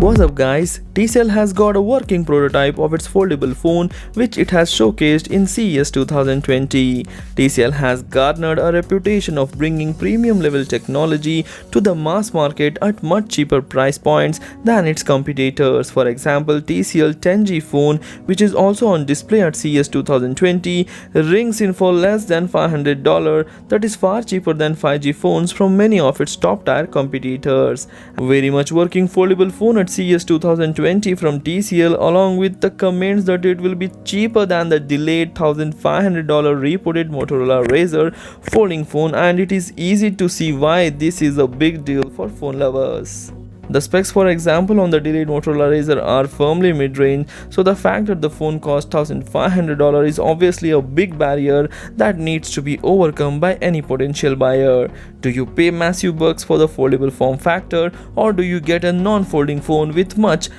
What's up guys, TCL has got a working prototype of its foldable phone which it has showcased in CES 2020. TCL has garnered a reputation of bringing premium level technology to the mass market at much cheaper price points than its competitors. For example, TCL 10G phone, which is also on display at CES 2020, rings in for less than $500, that is far cheaper than 5G phones from many of its top tier competitors. Very much working foldable phone at CES 2020 from TCL, along with the comments that it will be cheaper than the delayed $1,500 reported Motorola Razr folding phone, and it is easy to see why this is a big deal for phone lovers. The specs, for example, on the delayed Motorola Razr are firmly mid-range, so the fact that the phone costs $1,500 is obviously a big barrier that needs to be overcome by any potential buyer. Do you pay massive bucks for the foldable form factor, or do you get a non-folding phone with much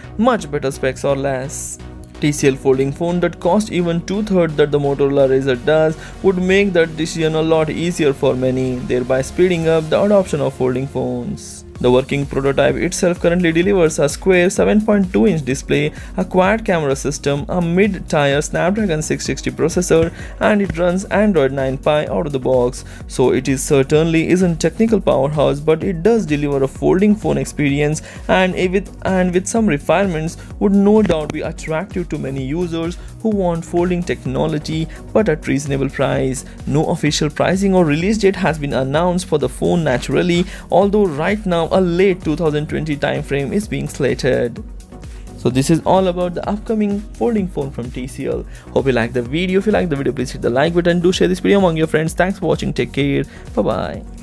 better specs or less? TCL folding phone that cost even two-thirds that the Motorola Razr does would make that decision a lot easier for many, thereby speeding up the adoption of folding phones. The working prototype itself currently delivers a square 7.2-inch display, a quad camera system, a mid-tier Snapdragon 660 processor, and it runs Android 9 Pie out of the box. So it is certainly isn't technical powerhouse, but it does deliver a folding phone experience, and with some refinements would no doubt be attractive to many users who want folding technology but at reasonable price. No official pricing or release date has been announced for the phone naturally, although right now a late 2020 timeframe is being slated. So this is all about the upcoming folding phone from TCL. Hope you like the video. If you like the video, please hit the like button. Do share this video among your friends. Thanks for watching. Take care. Bye bye.